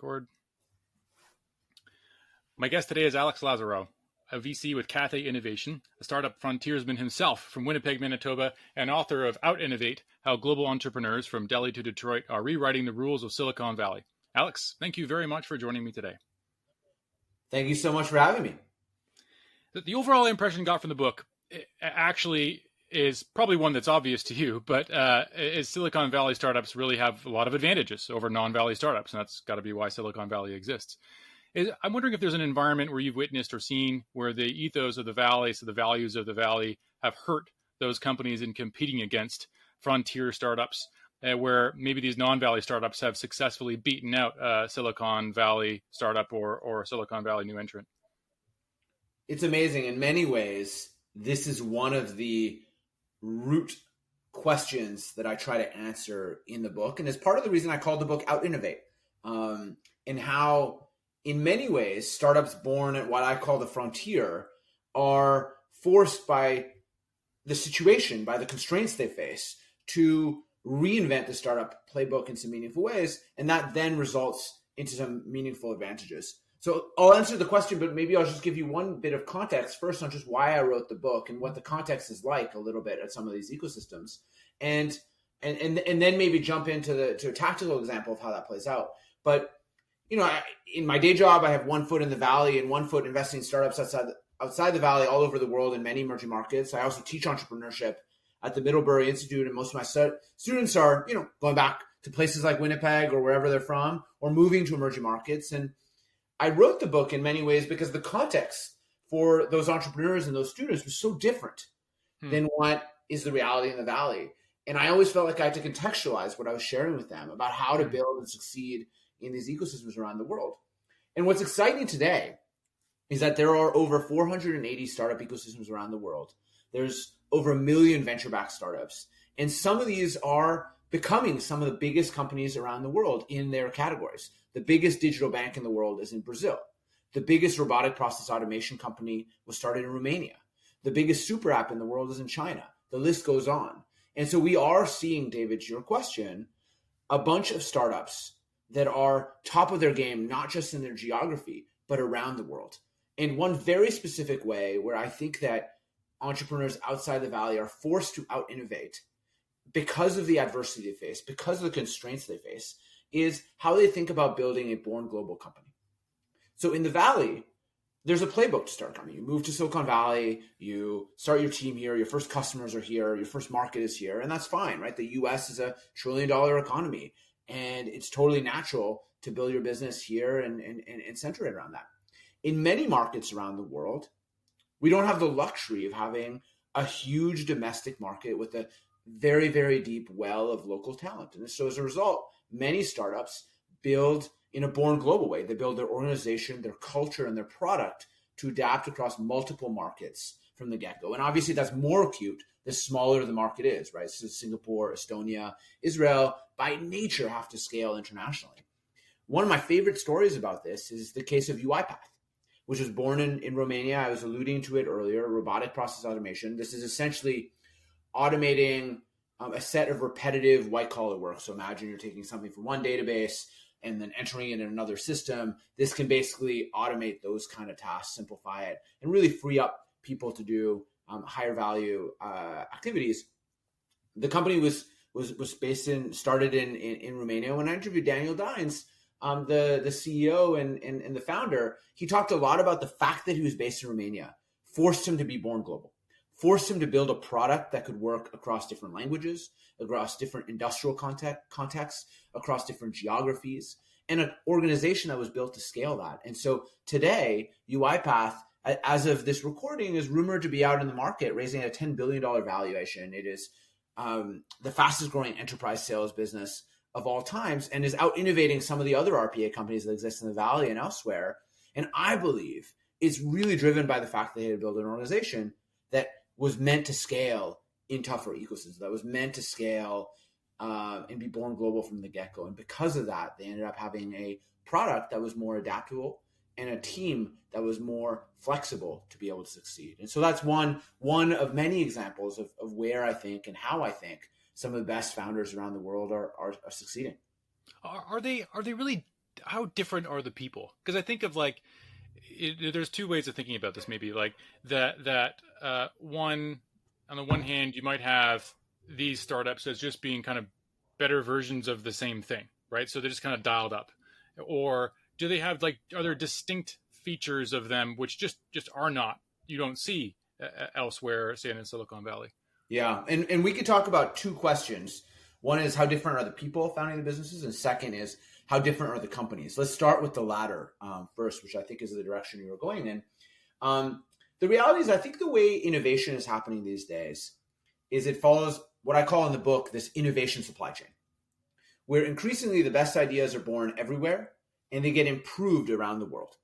record. My guest today is Alex Lazarow, a VC with Cathay Innovation, a startup frontiersman himself from Winnipeg, Manitoba, and author of OUT-INNOVATE How Global Entrepreneurs from Delhi to Detroit are rewriting the rules of Silicon Valley. Alex, thank you very much for joining me today. Thank you so much for having me. The overall impression I got from the book actually is probably one that's obvious to you, but is Silicon Valley startups really have a lot of advantages over non-Valley startups, and that's got to be why Silicon Valley exists. I'm wondering if there's an environment where you've witnessed or seen where the ethos of the Valley, so the values of the Valley, have hurt those companies in competing against frontier startups, where maybe these non-Valley startups have successfully beaten out Silicon Valley startup or Silicon Valley new entrant. It's amazing. In many ways, this is one of the root questions that I try to answer in the book. And it's part of the reason I called the book OUT-INNOVATE, and how, in many ways, startups born at what I call the frontier are forced by the situation, by the constraints they face, to reinvent the startup playbook in some meaningful ways. And that then results into some meaningful advantages. So I'll answer the question, but maybe I'll just give you one bit of context first on just why I wrote the book and what the context is like a little bit at some of these ecosystems, and then maybe jump into a tactical example of how that plays out. But in my day job, I have 1 foot in the Valley and 1 foot investing in startups outside the Valley, all over the world in many emerging markets. I also teach entrepreneurship at the Middlebury Institute, and most of my students are going back to places like Winnipeg or wherever they're from, or moving to emerging markets. And I wrote the book in many ways because the context for those entrepreneurs and those students was so different than what is the reality in the Valley. And I always felt like I had to contextualize what I was sharing with them about how to build and succeed in these ecosystems around the world. And what's exciting today is that there are over 480 startup ecosystems around the world. There's over 1 million venture-backed startups. And some of these are becoming some of the biggest companies around the world in their categories. The biggest digital bank in the world is in Brazil. The biggest robotic process automation company was started in Romania. The biggest super app in the world is in China. The list goes on. And so we are seeing, David, to your question, a bunch of startups that are top of their game, not just in their geography, but around the world. And one very specific way where I think that entrepreneurs outside the Valley are forced to out-innovate because of the adversity they face, because of the constraints they face, is how they think about building a born global company. So in the Valley, there's a playbook to start a company. You move to Silicon Valley, you start your team here, your first customers are here, your first market is here, and that's fine, right? The US is $1 trillion economy, and it's totally natural to build your business here and center it around that. In many markets around the world, we don't have the luxury of having a huge domestic market with a very, very deep well of local talent. And so as a result, many startups build in a born global way. They build their organization, their culture, and their product to adapt across multiple markets from the get-go. And obviously that's more acute the smaller the market is, right? So Singapore, Estonia, Israel, by nature, have to scale internationally. One of my favorite stories about this is the case of UiPath, which was born in Romania. I was alluding to it earlier, robotic process automation. This is essentially automating a set of repetitive white-collar work. So imagine you're taking something from one database and then entering it in another system. This can basically automate those kind of tasks, simplify it, and really free up people to do higher value activities. The company was started in Romania. When I interviewed Daniel Dines, the CEO and the founder, he talked a lot about the fact that he was based in Romania forced him to be born global, forced him to build a product that could work across different languages, across different industrial contexts, across different geographies, and an organization that was built to scale that. And so today, UiPath, as of this recording, is rumored to be out in the market, raising a $10 billion valuation. It is the fastest growing enterprise sales business of all times, and is out innovating some of the other RPA companies that exist in the Valley and elsewhere. And I believe it's really driven by the fact that they had built an organization that was meant to scale in tougher ecosystems, that was meant to scale and be born global from the get-go. And because of that, they ended up having a product that was more adaptable and a team that was more flexible to be able to succeed. And so that's one of many examples of where I think and how I think some of the best founders around the world are succeeding. Are they really different are the people? Because I think of like, there's two ways of thinking about this. Maybe like one, on the one hand, you might have these startups as just being kind of better versions of the same thing, right? So they're just kind of dialed up. Or do they have like, are there distinct features of them which just are not, you don't see elsewhere, say in Silicon Valley? Yeah, and we could talk about two questions. One is, how different are the people founding the businesses? And second is, how different are the companies? Let's start with the latter first, which I think is the direction you were going in. The reality is, I think the way innovation is happening these days is it follows what I call in the book this innovation supply chain, where increasingly the best ideas are born everywhere and they get improved around the world.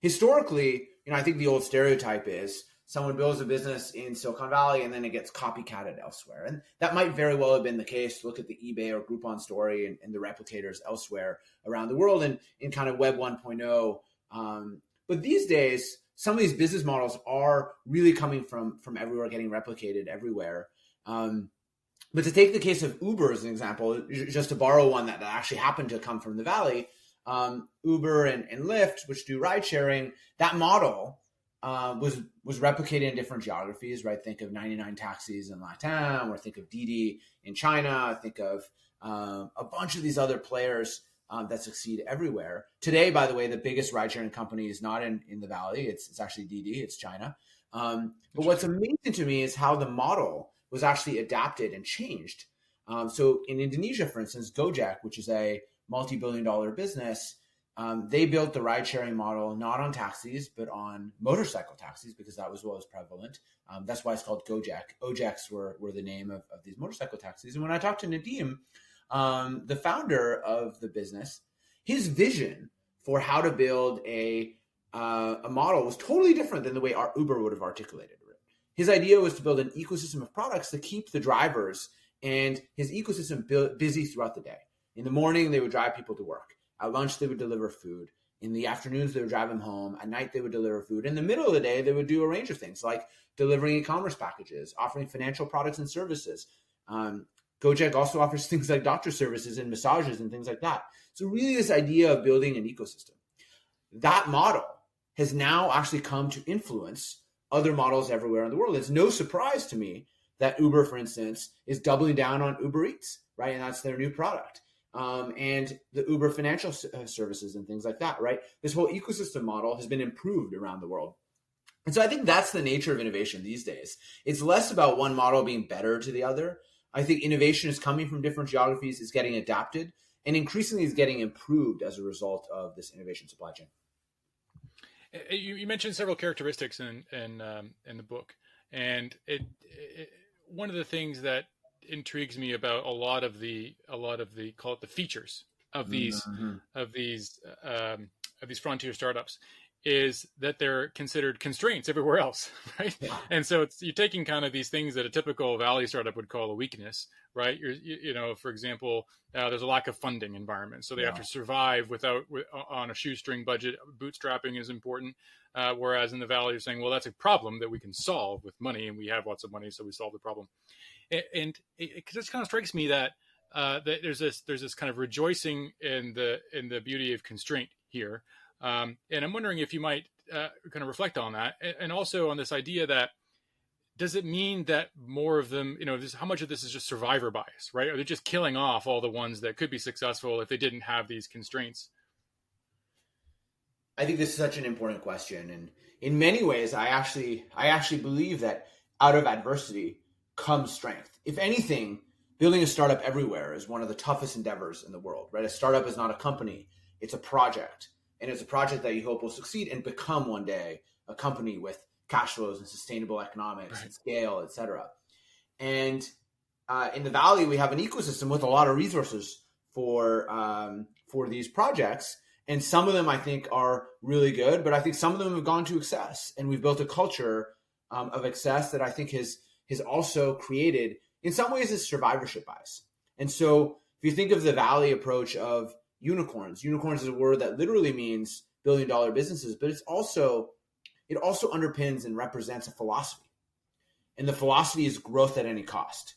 Historically, I think the old stereotype is someone builds a business in Silicon Valley and then it gets copycatted elsewhere. And that might very well have been the case. Look at the eBay or Groupon story and the replicators elsewhere around the world and in kind of Web 1.0. But these days, some of these business models are really coming from everywhere, getting replicated everywhere. But to take the case of Uber as an example, just to borrow one that actually happened to come from the Valley, Uber and Lyft, which do ride sharing, that model was replicated in different geographies, right? Think of 99 taxis in Latam, or think of Didi in China. Think of a bunch of these other players that succeed everywhere. Today, by the way, the biggest ride-sharing company is not in the Valley. It's actually Didi. It's China. But what's amazing to me is how the model was actually adapted and changed. So in Indonesia, for instance, Gojek, which is a multi-billion-dollar business, they built the ride-sharing model not on taxis, but on motorcycle taxis, because that was what was prevalent. That's why it's called Gojek. Ojeks were the name of these motorcycle taxis. And when I talked to Nadeem, the founder of the business, his vision for how to build a model was totally different than the way our Uber would have articulated it. His idea was to build an ecosystem of products to keep the drivers and his ecosystem busy throughout the day. In the morning, they would drive people to work. At lunch, they would deliver food. In the afternoons, they would drive them home. At night, they would deliver food. In the middle of the day, they would do a range of things like delivering e-commerce packages, offering financial products and services. Gojek also offers things like doctor services and massages and things like that. So really this idea of building an ecosystem. That model has now actually come to influence other models everywhere in the world. It's no surprise to me that Uber, for instance, is doubling down on Uber Eats, right? And that's their new product. And the Uber financial services and things like that, right? This whole ecosystem model has been improved around the world. And so I think that's the nature of innovation these days. It's less about one model being better to the other. I think innovation is coming from different geographies, is getting adapted, and increasingly is getting improved as a result of this innovation supply chain. You mentioned several characteristics in the book, and one of the things that intrigues me about a lot of the call it the features of these frontier startups is that they're considered constraints everywhere else, right? Yeah. And so you're taking kind of these things that a typical Valley startup would call a weakness, right? For example, there's a lack of funding environment, so they have to survive on a shoestring budget. Bootstrapping is important, whereas in the Valley, you're saying, well, that's a problem that we can solve with money, and we have lots of money, so we solve the problem. And it just kind of strikes me that there's this kind of rejoicing in the beauty of constraint here. And I'm wondering if you might kind of reflect on that, and also on this idea that, does it mean that more of them, how much of this is just survivor bias, right? Are they just killing off all the ones that could be successful if they didn't have these constraints? I think this is such an important question. And in many ways, I actually believe that out of adversity comes strength. If anything, building a startup everywhere is one of the toughest endeavors in the world, right? A startup is not a company, it's a project. And it's a project that you hope will succeed and become one day a company with cash flows and sustainable economics and scale, et cetera. And in the Valley, we have an ecosystem with a lot of resources for these projects. And some of them, I think, are really good, but I think some of them have gone to excess. And we've built a culture of excess that I think has also created, in some ways, this survivorship bias. And so if you think of the Valley approach of unicorns is a word that literally means billion-dollar businesses, but it also underpins and represents a philosophy. And the philosophy is growth at any cost.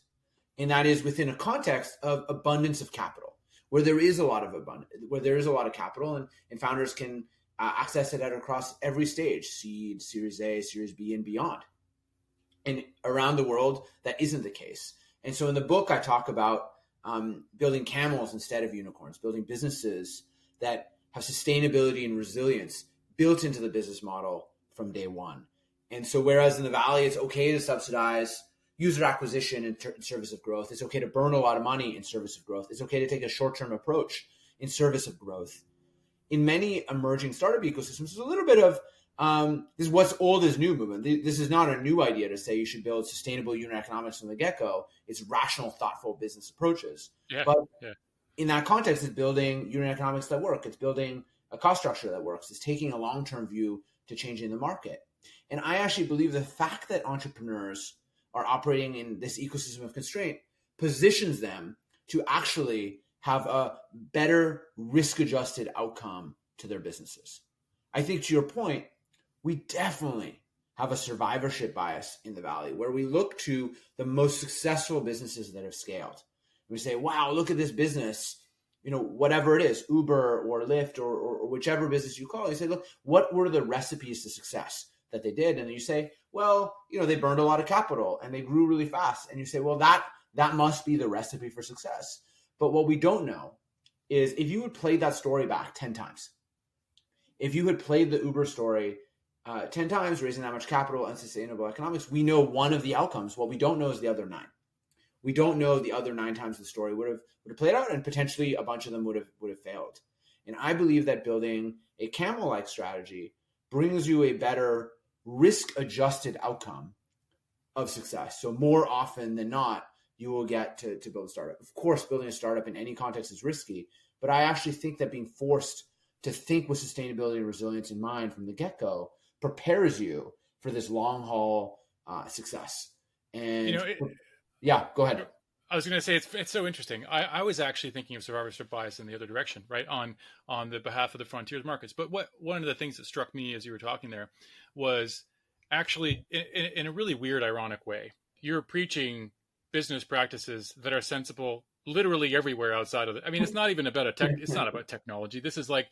And that is within a context of abundance of capital, where there is a lot of abundance, where there is a lot of capital, and founders can access it at across every stage, seed, Series A, Series B, and beyond. And around the world, that isn't the case. And so in the book, I talk about building camels instead of unicorns, building businesses that have sustainability and resilience built into the business model from day one. And so whereas in the Valley, it's okay to subsidize user acquisition in service of growth, it's okay to burn a lot of money in service of growth, it's okay to take a short-term approach in service of growth. In many emerging startup ecosystems, there's a little bit of this is what's old is new movement. This is not a new idea to say you should build sustainable unit economics from the get-go. It's rational, thoughtful business approaches. But in that context, it's building unit economics that work. It's building a cost structure that works. It's taking a long-term view to changing the market. And I actually believe the fact that entrepreneurs are operating in this ecosystem of constraint positions them to actually have a better risk-adjusted outcome to their businesses. I think to your point, we definitely have a survivorship bias in the Valley where we look to the most successful businesses that have scaled. We say, wow, look at this business, whatever it is, Uber or Lyft or whichever business you call it. You say, look, what were the recipes to success that they did? And then you say, well, they burned a lot of capital and they grew really fast. And you say, well, that must be the recipe for success. But what we don't know is if you had played that story back 10 times, if you had played the Uber story 10 times, raising that much capital and sustainable economics, we know one of the outcomes. What we don't know is the other 9. We don't know the other 9 times the story would have played out, and potentially a bunch of them would have failed. And I believe that building a camel-like strategy brings you a better risk-adjusted outcome of success. So more often than not, you will get to build a startup. Of course, building a startup in any context is risky, but I actually think that being forced to think with sustainability and resilience in mind from the get-go prepares you for this long-haul success. And yeah, go ahead. I was going to say it's so interesting. I was actually thinking of survivorship bias in the other direction, right? On the behalf of the frontiers markets. But one of the things that struck me as you were talking there was actually in a really weird, ironic way. You're preaching business practices that are sensible literally everywhere outside of it. I mean, it's not even about it's not about technology. This is the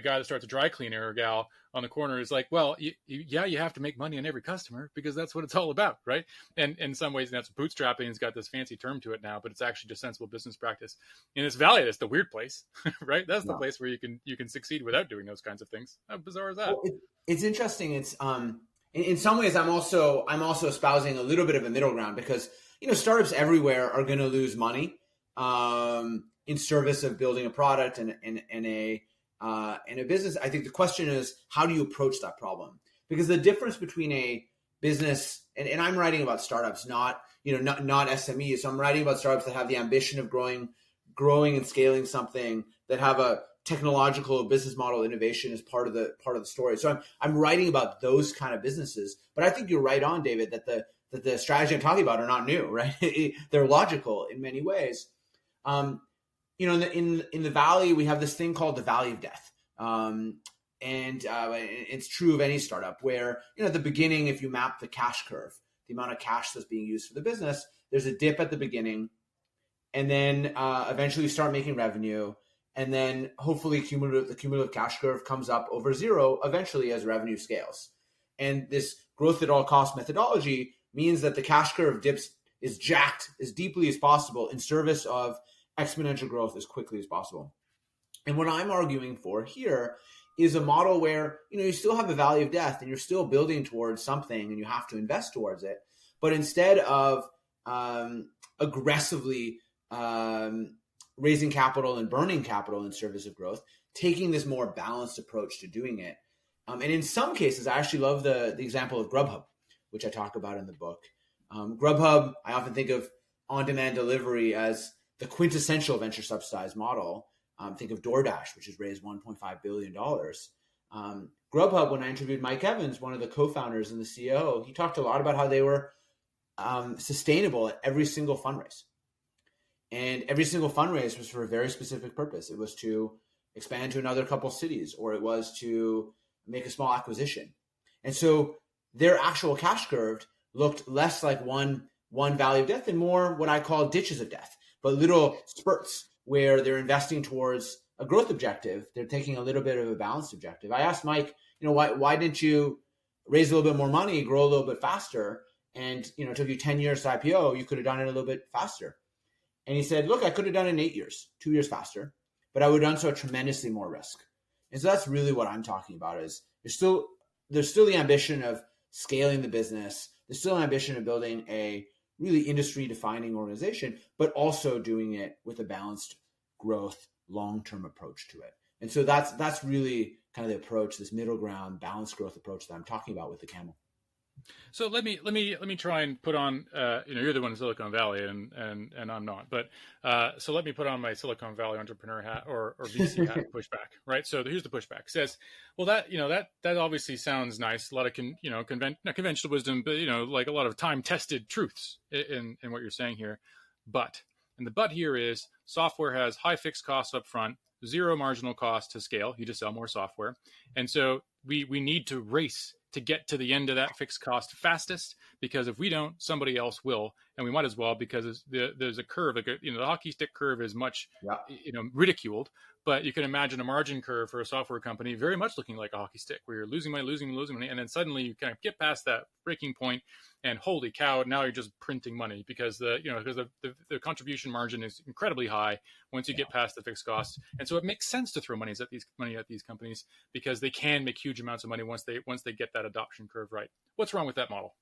guy that starts a dry cleaner or gal on the corner is like, well, you have to make money on every customer because that's what it's all about, right? And in some ways, that's bootstrapping. It's got this fancy term to it now, but it's actually just sensible business practice. In this Valley, that's the weird place, right? That's the place where you can succeed without doing those kinds of things. How bizarre is that? Well, it's interesting. It's in some ways, I'm also espousing a little bit of a middle ground because startups everywhere are going to lose money in service of building a product and a business. I think the question is, how do you approach that problem? Because the difference between a business and I'm writing about startups, not SMEs. So I'm writing about startups that have the ambition of growing and scaling something, that have a technological business model innovation as part of the story. So I'm writing about those kind of businesses. But I think you're right on, David, that the strategy I'm talking about are not new, right? They're logical in many ways. In the Valley, we have this thing called the Valley of Death. And it's true of any startup where, at the beginning, if you map the cash curve, the amount of cash that's being used for the business, there's a dip at the beginning. And then eventually you start making revenue. And then hopefully the cumulative cash curve comes up over zero eventually as revenue scales. And this growth at all cost methodology means that the cash curve dips is jacked as deeply as possible in service of exponential growth as quickly as possible. And what I'm arguing for here is a model where, you still have a valley of death and you're still building towards something and you have to invest towards it. But instead of aggressively raising capital and burning capital in service of growth, taking this more balanced approach to doing it. And in some cases, I actually love the example of Grubhub, which I talk about in the book. Grubhub, I often think of on-demand delivery as the quintessential venture subsidized model. Think of DoorDash, which has raised $1.5 billion. Grubhub, when I interviewed Mike Evans, one of the co-founders and the CEO, he talked a lot about how they were sustainable at every single fundraise. And every single fundraise was for a very specific purpose. It was to expand to another couple cities, or it was to make a small acquisition. And so their actual cash curve looked less like one valley of death and more what I call ditches of death, but little spurts where they're investing towards a growth objective, they're taking a little bit of a balanced objective. I asked Mike, why didn't you raise a little bit more money, grow a little bit faster? And, it took you 10 years to IPO, you could have done it a little bit faster. And he said, look, I could have done it in 8 years, 2 years faster, but I would have done so at tremendously more risk. And so that's really what I'm talking about is there's still the ambition of scaling the business. There's still an ambition of building a really industry defining organization, but also doing it with a balanced growth, long-term approach to it. And so that's really kind of the approach, this middle ground, balanced growth approach that I'm talking about with the camel. So let me try and put on, you're the one in Silicon Valley and I'm not, but so let me put on my Silicon Valley entrepreneur hat or VC hat and push back, right? So here's the pushback. It says, well, that obviously sounds nice. A lot of conventional wisdom, but like a lot of time tested truths in what you're saying here. And the but here is software has high fixed costs up front, zero marginal cost to scale. You just sell more software. And so we need to race to get to the end of that fixed cost fastest, because if we don't, somebody else will, and we might as well, because there's a curve. The hockey stick curve is much, ridiculed, but you can imagine a margin curve for a software company very much looking like a hockey stick, where you're losing money, and then suddenly you kind of get past that breaking point, and holy cow, now you're just printing money because the contribution margin is incredibly high once you get past the fixed costs, and so it makes sense to throw money at these companies because they can make huge amounts of money once they get that adoption curve right. What's wrong with that model?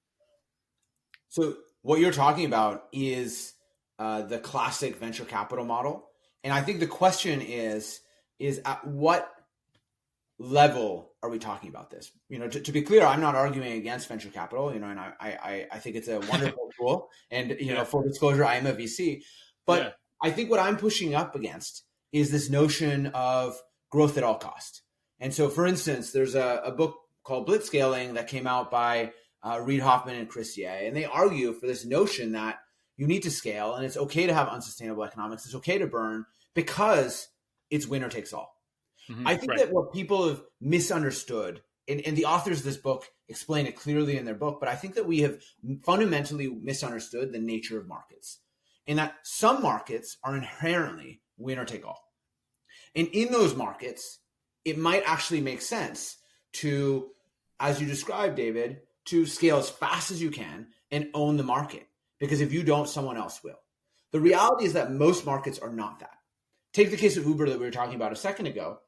So what you're talking about is the classic venture capital model. And I think the question is at what level are we talking about this? To be clear, I'm not arguing against venture capital, and I think it's a wonderful tool. And, full disclosure, I am a VC. But I think what I'm pushing up against is this notion of growth at all cost. And so, for instance, there's a book called Blitzscaling that came out by Reid Hoffman and Chris Ye, and they argue for this notion that you need to scale, and it's okay to have unsustainable economics. It's okay to burn because it's winner takes all. Mm-hmm, I think that what people have misunderstood, and the authors of this book explain it clearly in their book, but I think that we have fundamentally misunderstood the nature of markets, and that some markets are inherently winner take all. And in those markets, it might actually make sense to, as you described, David, to scale as fast as you can and own the market. Because if you don't, someone else will. The reality is that most markets are not that. Take the case of Uber that we were talking about a second ago.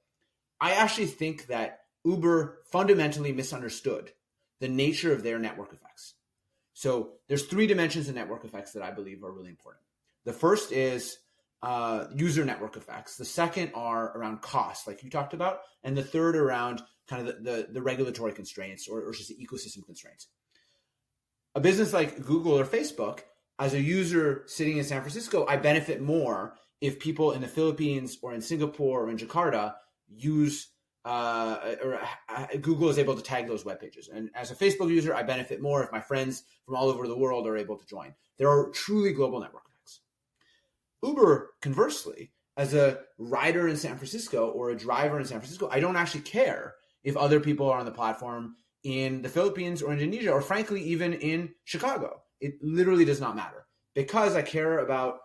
I actually think that Uber fundamentally misunderstood the nature of their network effects. So there's 3 dimensions of network effects that I believe are really important. The first is user network effects. The second are around cost, like you talked about. And the third around kind of the regulatory constraints or just the ecosystem constraints. A business like Google or Facebook, as a user sitting in San Francisco, I benefit more if people in the Philippines or in Singapore or in Jakarta use Google is able to tag those web pages. And as a Facebook user, I benefit more if my friends from all over the world are able to join. There are truly global network effects. Uber, conversely, as a rider in San Francisco or a driver in San Francisco, I don't actually care if other people are on the platform in the Philippines or Indonesia, or frankly, even in Chicago. It literally does not matter because I care about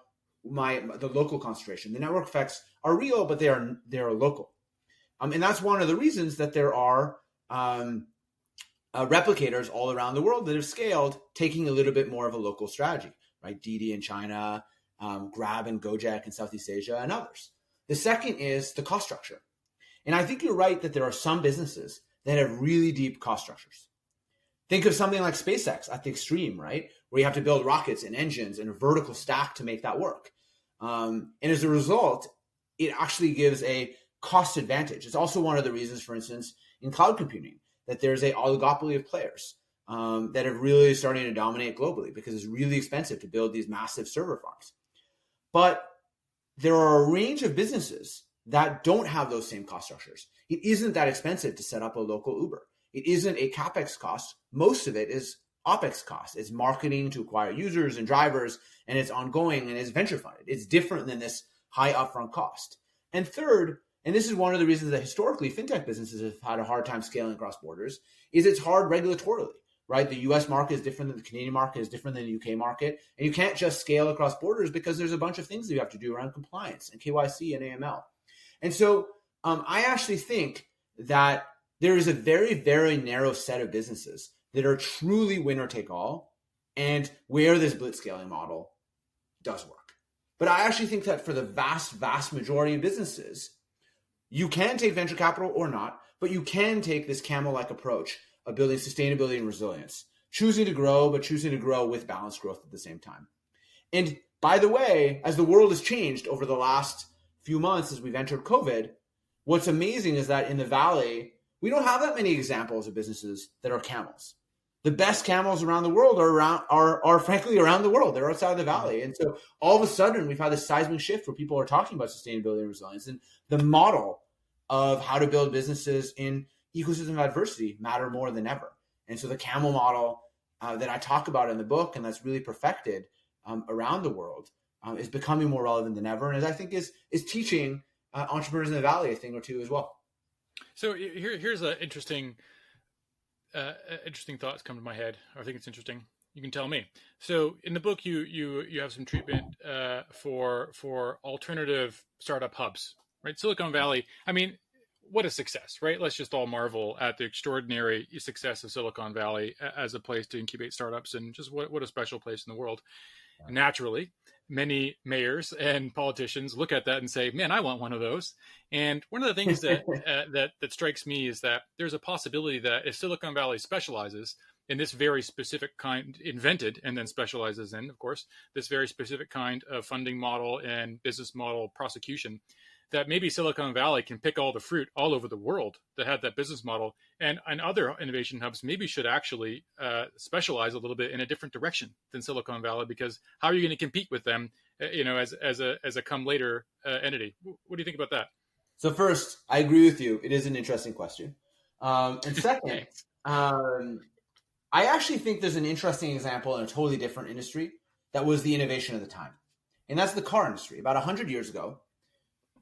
the local concentration. The network effects are real, but they are local. And that's one of the reasons that there are replicators all around the world that have scaled, taking a little bit more of a local strategy, right? Didi in China, Grab and Gojek in Southeast Asia, and others. The second is the cost structure. And I think you're right that there are some businesses that have really deep cost structures. Think of something like SpaceX at the extreme, right? Where you have to build rockets and engines and a vertical stack to make that work. And as a result, it actually gives a cost advantage. It's also one of the reasons, for instance, in cloud computing, that there's a oligopoly of players that are really starting to dominate globally because it's really expensive to build these massive server farms. But there are a range of businesses that don't have those same cost structures. It isn't that expensive to set up a local Uber. It isn't a CapEx cost. Most of it is OpEx cost. It's marketing to acquire users and drivers, and it's ongoing and it's venture funded. It's different than this high upfront cost. And third, and this is one of the reasons that historically fintech businesses have had a hard time scaling across borders, is it's hard regulatorily, right? The US market is different than the Canadian market, is different than the UK market. And you can't just scale across borders because there's a bunch of things that you have to do around compliance and KYC and AML. And so I actually think that there is a very, very narrow set of businesses that are truly winner take all and where this blitzscaling model does work. But I actually think that for the vast, vast majority of businesses, you can take venture capital or not, but you can take this camel-like approach of building sustainability and resilience, choosing to grow, but choosing to grow with balanced growth at the same time. And by the way, as the world has changed over the last few months as we've entered COVID, what's amazing is that in the Valley, we don't have that many examples of businesses that are camels. The best camels around the world are frankly around the world. They're outside of the Valley. And so all of a sudden, we've had this seismic shift where people are talking about sustainability and resilience. And the model of how to build businesses in ecosystem of adversity matter more than ever. And so the camel model that I talk about in the book, and that's really perfected around the world, is becoming more relevant than ever. And as I think is teaching entrepreneurs in the Valley a thing or two as well. So here's an interesting thoughts come to my head. I think it's interesting. You can tell me. So in the book, you have some treatment for alternative startup hubs, right? Silicon Valley. I mean, what a success, right? Let's just all marvel at the extraordinary success of Silicon Valley as a place to incubate startups, and just what a special place in the world. Yeah. Naturally, many mayors and politicians look at that and say, man, I want one of those. And one of the things that that strikes me is that there's a possibility that if Silicon Valley specializes in this very specific kind, invented and then specializes in, of course, this very specific kind of funding model and business model prosecution, that maybe Silicon Valley can pick all the fruit all over the world that had that business model, and other innovation hubs maybe should actually specialize a little bit in a different direction than Silicon Valley, because how are you going to compete with them, as a come later entity? What do you think about that? So first, I agree with you. It is an interesting question. And second, I actually think there's an interesting example in a totally different industry that was the innovation of the time. And that's the car industry. About 100 years ago,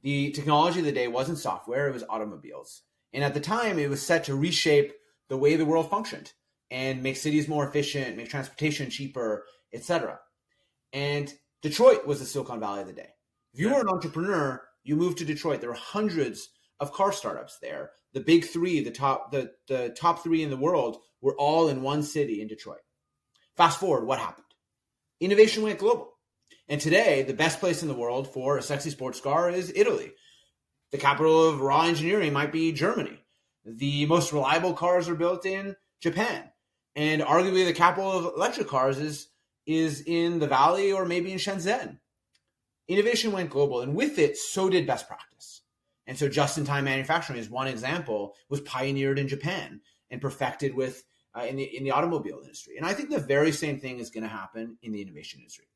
the technology of the day wasn't software, it was automobiles. And at the time, it was set to reshape the way the world functioned and make cities more efficient, make transportation cheaper, etc. And Detroit was the Silicon Valley of the day. If you were an entrepreneur, you moved to Detroit. There were hundreds of car startups there. The big three, the top three in the world, were all in one city in Detroit. Fast forward, what happened? Innovation went global. And today, the best place in the world for a sexy sports car is Italy. The capital of raw engineering might be Germany. The most reliable cars are built in Japan. And arguably the capital of electric cars is in the Valley or maybe in Shenzhen. Innovation went global, and with it, so did best practice. And so just-in-time manufacturing is one example, was pioneered in Japan and perfected with in the automobile industry. And I think the very same thing is going to happen in the innovation industry.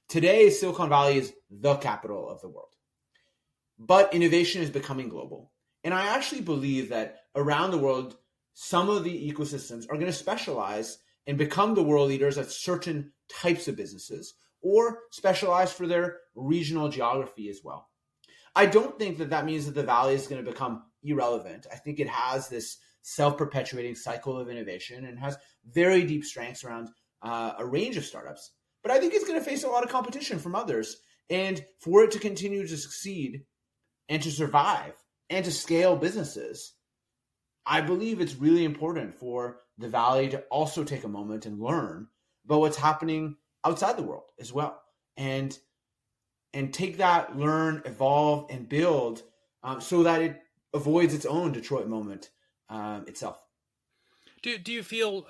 Today, Silicon Valley is the capital of the world, but innovation is becoming global. And I actually believe that around the world, some of the ecosystems are going to specialize and become the world leaders at certain types of businesses, or specialize for their regional geography as well. I don't think that means that the Valley is going to become irrelevant. I think it has this self-perpetuating cycle of innovation and has very deep strengths around a range of startups. But I think it's going to face a lot of competition from others. And for it to continue to succeed and to survive and to scale businesses, I believe it's really important for the Valley to also take a moment and learn about what's happening outside the world as well. And take that, learn, evolve, and build so that it avoids its own Detroit moment itself. Do you feel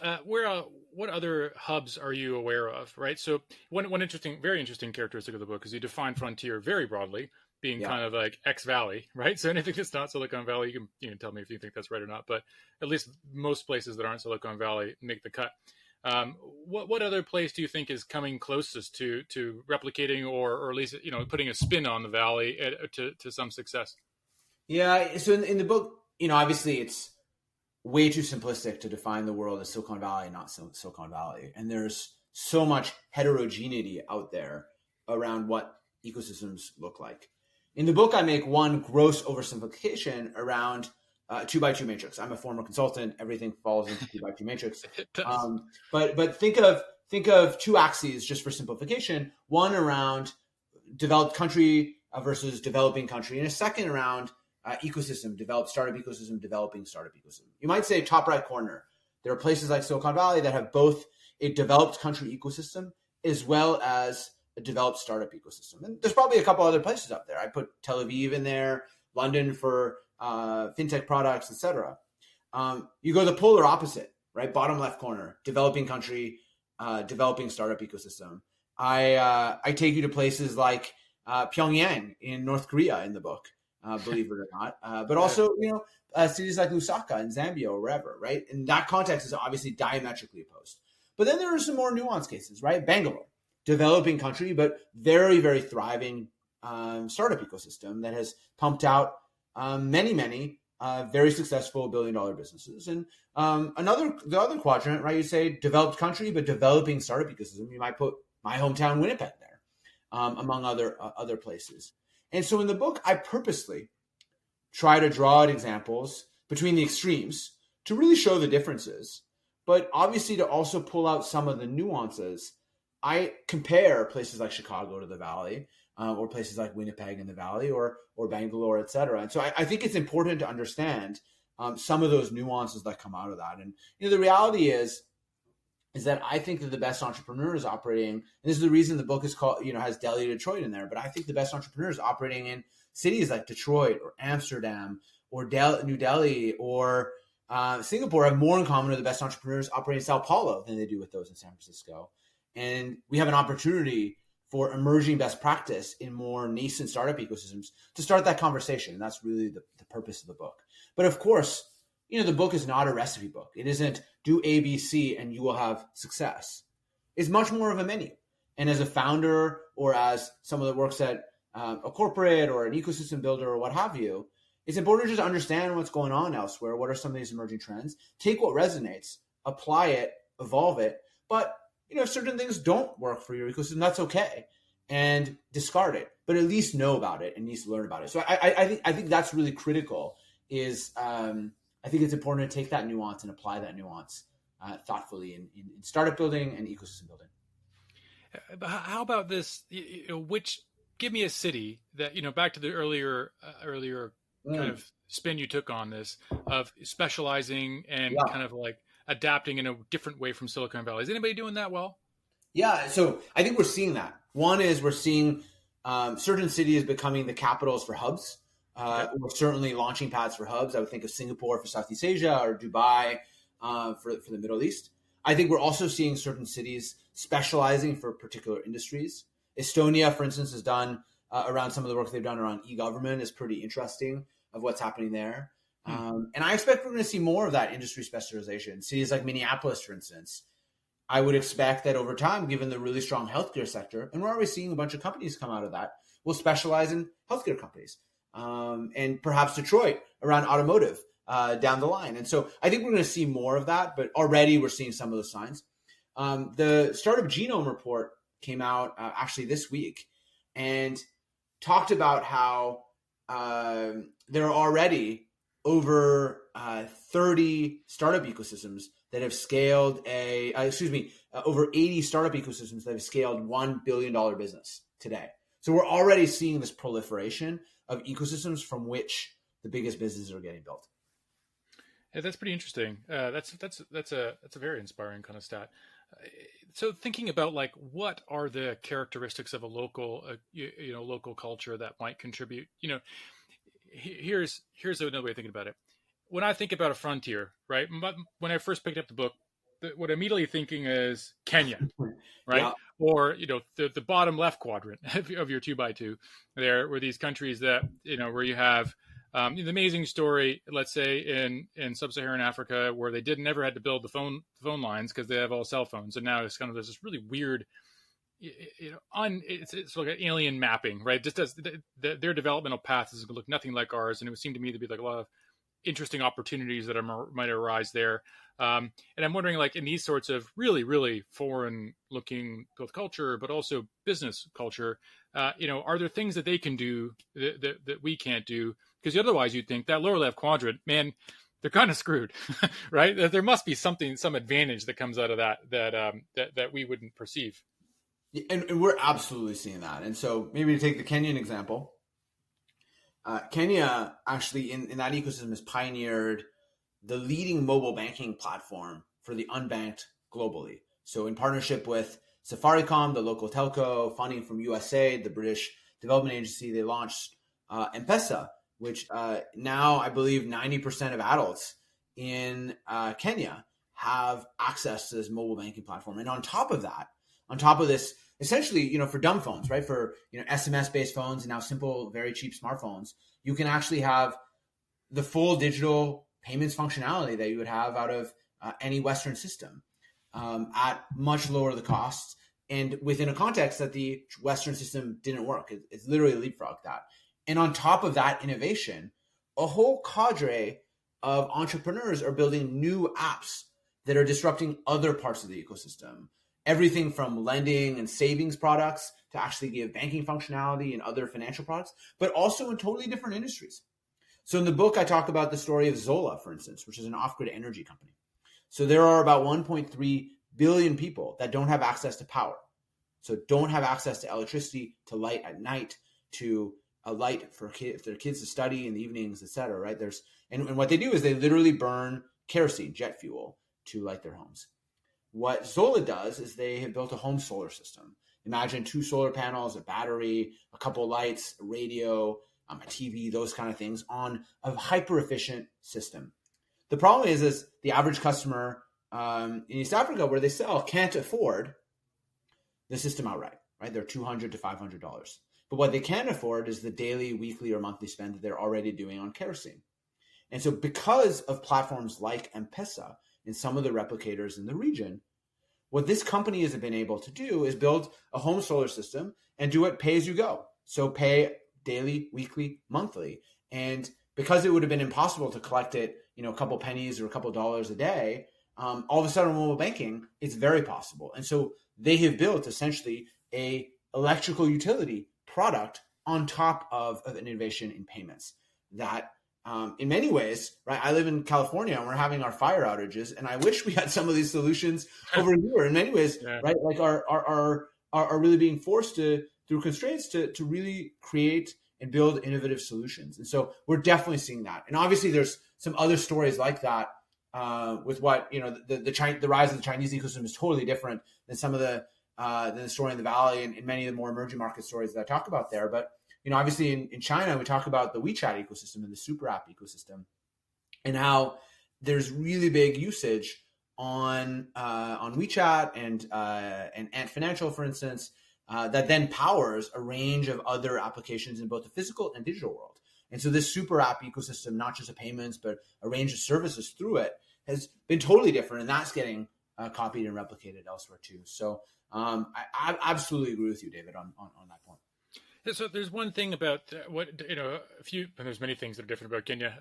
what other hubs are you aware of, right? So one very interesting characteristic of the book is you define frontier very broadly, being kind of like X Valley, right? So anything that's not Silicon Valley, you can tell me if you think that's right or not, but at least most places that aren't Silicon Valley make the cut. What other place do you think is coming closest to replicating or at least putting a spin on the Valley to some success? Yeah, so in the book, obviously it's way too simplistic to define the world as Silicon Valley and not Silicon Valley. And there's so much heterogeneity out there around what ecosystems look like. In the book, I make one gross oversimplification around two by two matrix. I'm a former consultant. Everything falls into two by two matrix. It does. But think of two axes just for simplification. One around developed country versus developing country, and a second around ecosystem, developed startup ecosystem, developing startup ecosystem. You might say top right corner. There are places like Silicon Valley that have both a developed country ecosystem as well as a developed startup ecosystem. And there's probably a couple other places up there. I put Tel Aviv in there, London for fintech products, etc. You go the polar opposite, right? Bottom left corner, developing country, developing startup ecosystem. I take you to places like Pyongyang in North Korea in the book, believe it or not, but also cities like Lusaka in Zambia or wherever, right? And that context is obviously diametrically opposed. But then there are some more nuanced cases, right? Bangalore, developing country, but very, very thriving startup ecosystem that has pumped out many very successful billion-dollar businesses. And the other quadrant, right? You say developed country, but developing startup ecosystem. You might put my hometown Winnipeg there, among other places. And so in the book, I purposely try to draw out examples between the extremes to really show the differences, but obviously to also pull out some of the nuances. I compare places like Chicago to the Valley, or places like Winnipeg in the Valley, or Bangalore, et cetera. And so I think it's important to understand some of those nuances that come out of that. And the reality is that I think that the best entrepreneurs operating, and this is the reason the book is called, has Delhi to Detroit in there, but I think the best entrepreneurs operating in cities like Detroit or Amsterdam or New Delhi or Singapore have more in common with the best entrepreneurs operating in Sao Paulo than they do with those in San Francisco. And we have an opportunity for emerging best practice in more nascent startup ecosystems to start that conversation. And that's really the purpose of the book. But of course, the book is not a recipe book. It isn't do A, B, C, and you will have success. It's much more of a menu. And as a founder or as someone that works at a corporate or an ecosystem builder or what have you, it's important to just understand what's going on elsewhere. What are some of these emerging trends? Take what resonates, apply it, evolve it. But if certain things don't work for your ecosystem, that's okay, and discard it. But at least know about it and at least learn about it. So I think that's really critical. I think it's important to take that nuance and apply that nuance thoughtfully in startup building and ecosystem building. But how about this? Give me a city that back to the earlier kind of spin you took on this of specializing and kind of like adapting in a different way from Silicon Valley. Is anybody doing that well? Yeah, so I think we're seeing that. One is we're seeing certain cities becoming the capitals for hubs. We're certainly launching pads for hubs. I would think of Singapore for Southeast Asia or Dubai for the Middle East. I think we're also seeing certain cities specializing for particular industries. Estonia, for instance, has done around some of the work they've done around e-government is pretty interesting of what's happening there. And I expect we're going to see more of that industry specialization. Cities like Minneapolis, for instance, I would expect that over time, given the really strong healthcare sector, and we're already seeing a bunch of companies come out of that, will specialize in healthcare companies. And perhaps Detroit around automotive down the line. And so I think we're going to see more of that, but already we're seeing some of those signs. The Startup Genome Report came out actually this week and talked about how there are already over 30 startup ecosystems that have scaled over 80 startup ecosystems that have scaled $1 billion business today. So we're already seeing this proliferation of ecosystems from which the biggest businesses are getting built. Yeah, that's pretty interesting. That's a very inspiring kind of stat. So thinking about like what are the characteristics of a local local culture that might contribute. Here's another way of thinking about it. When I think about a frontier, right? When I first picked up the book, what I'm immediately thinking is Kenya, right? Yeah. Or the bottom left quadrant of your 2x2. There were these countries that where you have the amazing story, let's say in sub-Saharan Africa, where they never had to build the phone lines because they have all cell phones, and now it's kind of there's this really weird, it's like an alien mapping, right? Just as their developmental path is going to look nothing like ours, and it would seem to me to be like a lot of interesting opportunities that might arise there. And I'm wondering, like in these sorts of really, really foreign-looking both culture, but also business culture, are there things that they can do that we can't do Because otherwise you'd think that lower left quadrant, man, they're kind of screwed, right? There must be some advantage that comes out of that we wouldn't perceive. And we're absolutely seeing that. And so maybe to take the Kenyan example, Kenya actually in that ecosystem has pioneered the leading mobile banking platform for the unbanked globally. So in partnership with Safaricom, the local telco, funding from USAID, the British Development Agency, they launched M-Pesa, which now I believe 90% of adults in Kenya have access to this mobile banking platform. And on top of this, essentially, for dumb phones, right? For, SMS-based phones and now simple, very cheap smartphones, you can actually have the full digital payments functionality that you would have out of any Western system at much lower the costs and within a context that the Western system didn't work. It's literally leapfrogged that. And on top of that innovation, a whole cadre of entrepreneurs are building new apps that are disrupting other parts of the ecosystem. Everything from lending and savings products to actually give banking functionality and other financial products, but also in totally different industries. So in the book, I talk about the story of Zola, for instance, which is an off-grid energy company. So there are about 1.3 billion people that don't have access to power. So don't have access to electricity, to light at night, to a light for their kids to study in the evenings, et cetera, right? And what they do is they literally burn kerosene, jet fuel, to light their homes. What Zola does is they have built a home solar system. Imagine 2 solar panels, a battery, a couple lights, a radio, a TV, those kind of things on a hyper efficient system. The problem is the average customer in East Africa where they sell can't afford the system outright, right? They're $200 to $500. But what they can afford is the daily, weekly, or monthly spend that they're already doing on kerosene. And so because of platforms like M-Pesa and some of the replicators in the region, what this company has been able to do is build a home solar system and do it pay as you go. So pay daily, weekly, monthly. And because it would have been impossible to collect it, a couple pennies or a couple dollars a day, all of a sudden mobile banking, it's very possible. And so they have built essentially a electrical utility product on top of an innovation in payments that in many ways, right? I live in California and we're having our fire outages, and I wish we had some of these solutions over here. In many ways, yeah. Right? Like are really being forced to through constraints to really create and build innovative solutions. And so we're definitely seeing that. And obviously, there's some other stories like that with what the rise of the Chinese ecosystem is totally different than some of the story in the Valley and many of the more emerging market stories that I talk about there, but. Obviously in China, we talk about the WeChat ecosystem and the super app ecosystem and how there's really big usage on WeChat and Ant Financial, for instance, that then powers a range of other applications in both the physical and digital world. And so this super app ecosystem, not just a payments, but a range of services through it has been totally different. And that's getting copied and replicated elsewhere too. So I absolutely agree with you, David, on that point. So there's one thing about and there's many things that are different about Kenya.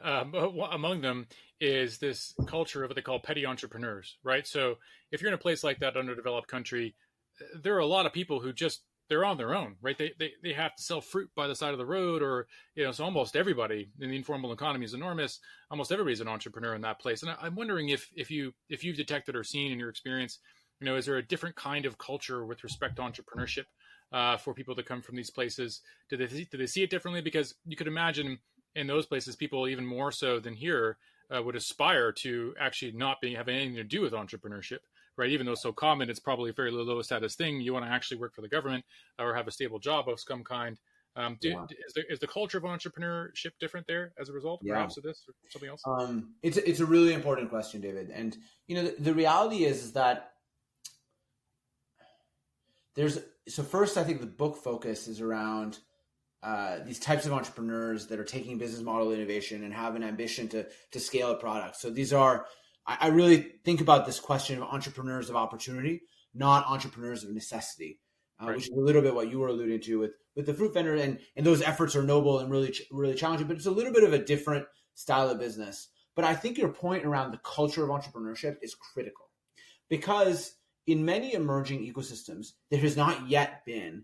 Among them is this culture of what they call petty entrepreneurs, right? So if you're in a place like that, underdeveloped country, there are a lot of people who they're on their own, right? They have to sell fruit by the side of the road, or so almost everybody in the informal economy is enormous. Almost everybody's an entrepreneur in that place, and I'm wondering if you've detected or seen in your experience, is there a different kind of culture with respect to entrepreneurship? For people that come from these places, do they see it differently? Because you could imagine in those places, people even more so than here would aspire to actually not have anything to do with entrepreneurship, right? Even though it's so common, it's probably a fairly low status thing. You want to actually work for the government or have a stable job of some kind. Is the culture of entrepreneurship different there as a result, perhaps, of this or something else? It's a really important question, David. And the reality is that so first, I think the book focus is around these types of entrepreneurs that are taking business model innovation and have an ambition to scale a product. So these are, I really think about this question of entrepreneurs of opportunity, not entrepreneurs of necessity, right. Which is a little bit what you were alluding to with the fruit vendor. And those efforts are noble and really, really challenging, but it's a little bit of a different style of business. But I think your point around the culture of entrepreneurship is critical because in many emerging ecosystems, there has not yet been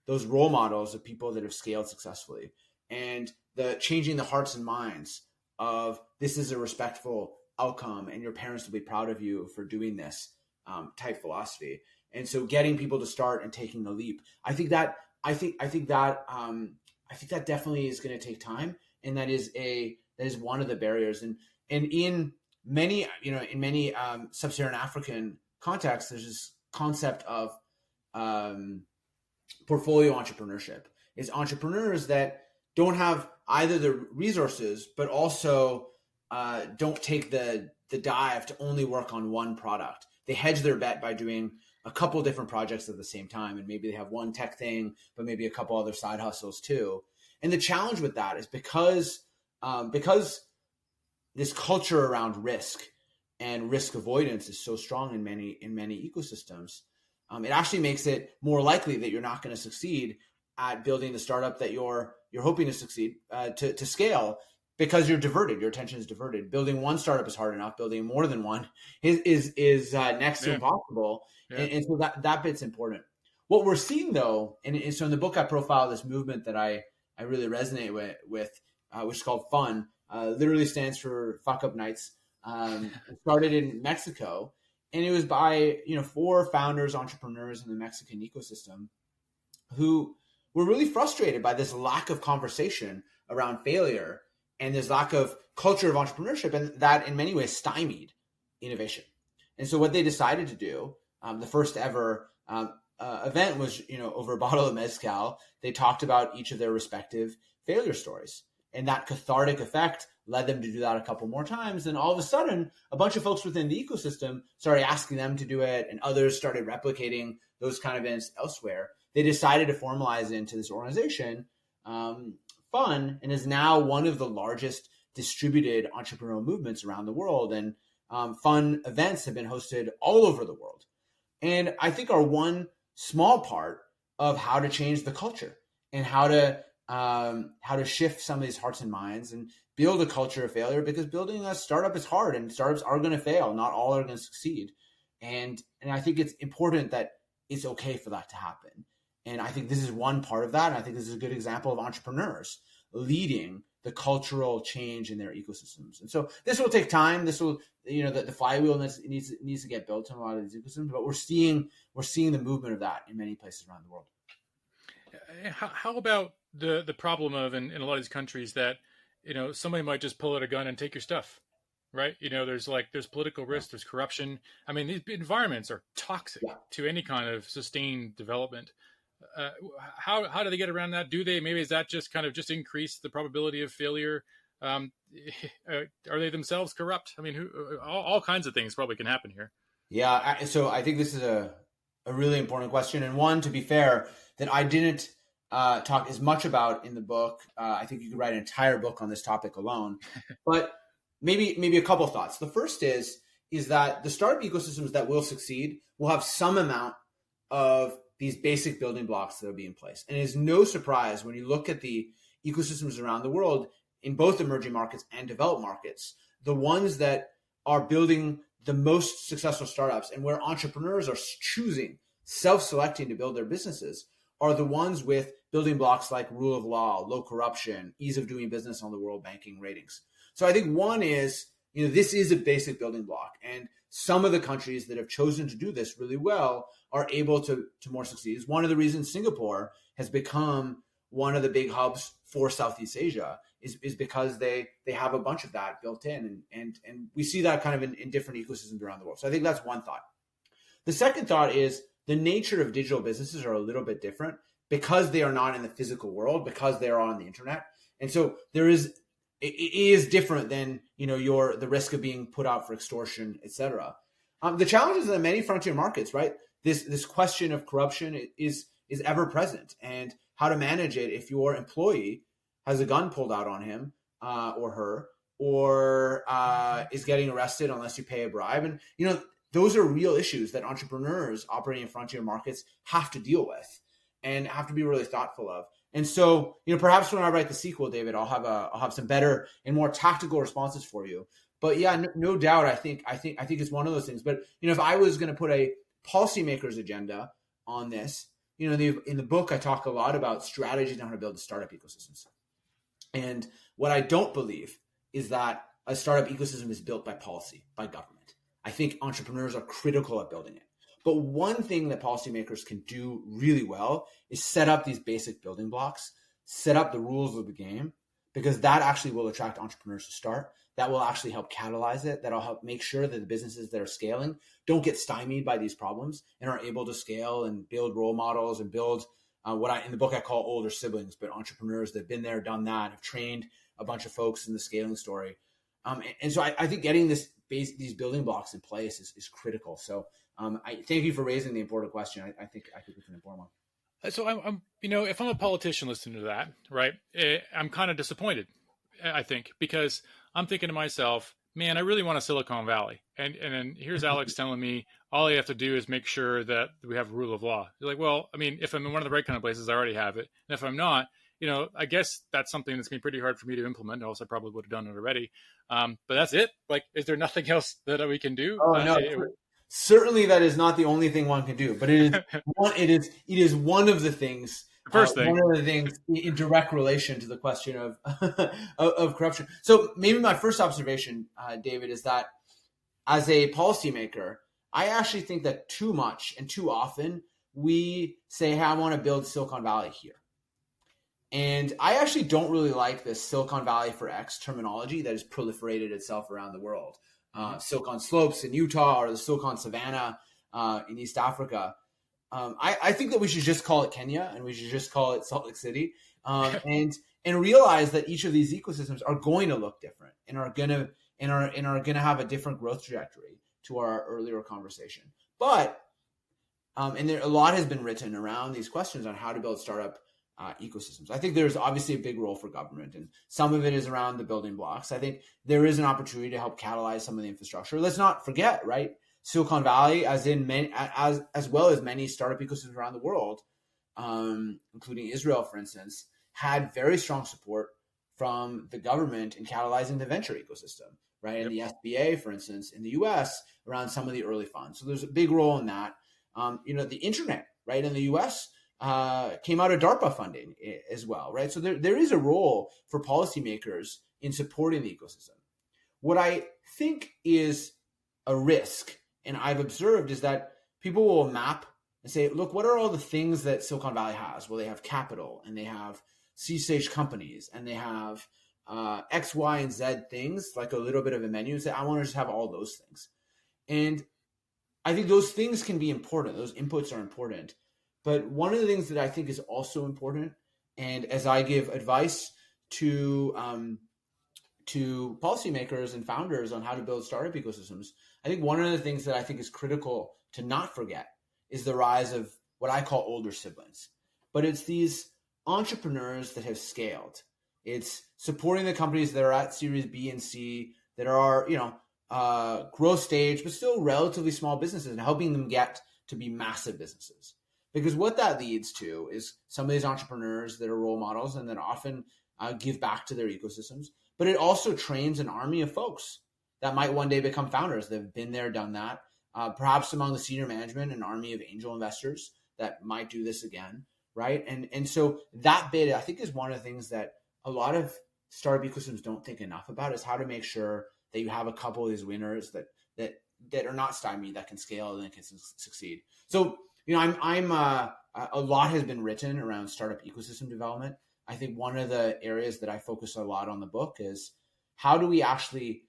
those role models of people that have scaled successfully. And the changing the hearts and minds of this is a respectful outcome and your parents will be proud of you for doing this type philosophy. And so getting people to start and taking the leap, I think that definitely is going to take time. And that is one of the barriers. And in many, sub-Saharan African contexts, there's this concept of portfolio entrepreneurship. Is entrepreneurs that don't have either the resources, but also don't take the dive to only work on one product. They hedge their bet by doing a couple different projects at the same time. And maybe they have one tech thing, but maybe a couple other side hustles too. And the challenge with that is because this culture around risk and risk avoidance is so strong in many ecosystems, it actually makes it more likely that you're not going to succeed at building the startup that you're hoping to succeed to scale, because you're diverted. Your attention is diverted. Building one startup is hard enough. Building more than one is next to impossible. Yeah. And so that bit's important. What we're seeing though, and so in the book I profile this movement that I really resonate with which is called FUN. Literally stands for Fuck Up Nights. It started in Mexico, and it was by 4 founders, entrepreneurs in the Mexican ecosystem who were really frustrated by this lack of conversation around failure and this lack of culture of entrepreneurship, and that in many ways stymied innovation. And so what they decided to do, the first ever event was, over a bottle of mezcal, they talked about each of their respective failure stories. And that cathartic effect led them to do that a couple more times. And all of a sudden, a bunch of folks within the ecosystem started asking them to do it, and others started replicating those kind of events elsewhere. They decided to formalize it into this organization, FUN, and is now one of the largest distributed entrepreneurial movements around the world. And FUN events have been hosted all over the world. And I think are one small part of how to change the culture and how to shift some of these hearts and minds and build a culture of failure, because building a startup is hard and startups are going to fail. Not all are going to succeed. And I think it's important that it's okay for that to happen. And I think this is one part of that. And I think this is a good example of entrepreneurs leading the cultural change in their ecosystems. And so this will take time. This will, the flywheel needs to get built in a lot of these ecosystems, but we're seeing the movement of that in many places around the world. How about the problem of in a lot of these countries that, somebody might just pull out a gun and take your stuff, right? There's political risk, there's corruption. I mean, these environments are toxic to any kind of sustained development. How do they get around that? Maybe is that just kind of just increase the probability of failure? Are they themselves corrupt? I mean, all kinds of things probably can happen here. Yeah. So I think this is a really important question. And one, to be fair, that I didn't talk as much about in the book. I think you could write an entire book on this topic alone, but maybe a couple thoughts. The first is that the startup ecosystems that will succeed will have some amount of these basic building blocks that will be in place. And it is no surprise when you look at the ecosystems around the world in both emerging markets and developed markets, the ones that are building the most successful startups and where entrepreneurs are choosing, self-selecting to build their businesses are the ones with building blocks like rule of law, low corruption, ease of doing business on the world banking ratings. So I think one is, this is a basic building block. And some of the countries that have chosen to do this really well are able to more succeed. It's one of the reasons Singapore has become one of the big hubs for Southeast Asia is because they have a bunch of that built in. And we see that kind of in different ecosystems around the world. So I think that's one thought. The second thought is the nature of digital businesses are a little bit different because they are not in the physical world, because they are on the internet. And so it is different than, the risk of being put out for extortion, et cetera. The challenges in many frontier markets, right? This question of corruption is ever present, and how to manage it if your employee has a gun pulled out on him or her, or is getting arrested unless you pay a bribe. And, those are real issues that entrepreneurs operating in frontier markets have to deal with and have to be really thoughtful of. And so, perhaps when I write the sequel, David, I'll have some better and more tactical responses for you. But yeah, no doubt, I think it's one of those things. But if I was going to put a policymaker's agenda on this, in the book I talk a lot about strategies on how to build startup ecosystems. And what I don't believe is that a startup ecosystem is built by policy, by government. I think entrepreneurs are critical at building it. But one thing that policymakers can do really well is set up these basic building blocks, set up the rules of the game, because that actually will attract entrepreneurs to start. That will actually help catalyze it. That'll help make sure that the businesses that are scaling don't get stymied by these problems and are able to scale and build role models and build in the book I call older siblings, but entrepreneurs that have been there, done that, have trained a bunch of folks in the scaling story. And so I think getting these building blocks in place is critical. So I thank you for raising the important question. I think it's an important one. So I'm if I'm a politician listening to that, right, I'm kind of disappointed, I think, because I'm thinking to myself, man, I really want a Silicon Valley. And then here's Alex telling me all you have to do is make sure that we have rule of law. You're like, well, I mean, if I'm in one of the right kind of places, I already have it. And if I'm not, I guess that's something that's going to be pretty hard for me to implement. Else I probably would have done it already. But that's it. Like, is there nothing else that we can do? Oh, no. Certainly that is not the only thing one can do, but it is one of the things. First thing. One of the things in direct relation to the question of of corruption. So maybe my first observation, David, is that as a policymaker, I actually think that too much and too often we say, hey, I want to build Silicon Valley here. And I actually don't really like this Silicon Valley for X terminology that has proliferated itself around the world. Silicon Slopes in Utah or the Silicon Savannah in East Africa. I think that we should just call it Kenya and we should just call it Salt Lake City, and realize that each of these ecosystems are going to look different and are gonna have a different growth trajectory to our earlier conversation. But and a lot has been written around these questions on how to build startup ecosystems. I think there's obviously a big role for government, and some of it is around the building blocks. I think there is an opportunity to help catalyze some of the infrastructure. Let's not forget, right? Silicon Valley, as well as many startup ecosystems around the world, including Israel, for instance, had very strong support from the government in catalyzing the venture ecosystem, right? Yep. And the SBA, for instance, in the US around some of the early funds. So there's a big role in that. The internet, right, in the US came out of DARPA funding as well, right? So there is a role for policymakers in supporting the ecosystem. What I think is a risk, and I've observed, is that people will map and say, look, what are all the things that Silicon Valley has? Well, they have capital, and they have C-stage companies, and they have X, Y, and Z things, like a little bit of a menu, and say, I want to just have all those things. And I think those things can be important. Those inputs are important. But one of the things that I think is also important, and as I give advice to policymakers and founders on how to build startup ecosystems, I think one of the things that I think is critical to not forget is the rise of what I call older siblings. But it's these entrepreneurs that have scaled. It's supporting the companies that are at Series B and C that are, growth stage, but still relatively small businesses, and helping them get to be massive businesses. Because what that leads to is some of these entrepreneurs that are role models and that often give back to their ecosystems. But it also trains an army of folks that might one day become founders. They've been there, done that. Perhaps among the senior management, an army of angel investors that might do this again, right? And so that bit, I think, is one of the things that a lot of startup ecosystems don't think enough about, is how to make sure that you have a couple of these winners that are not stymied, that can scale and can succeed. So, a lot has been written around startup ecosystem development. I think one of the areas that I focus a lot on the book is how do we actually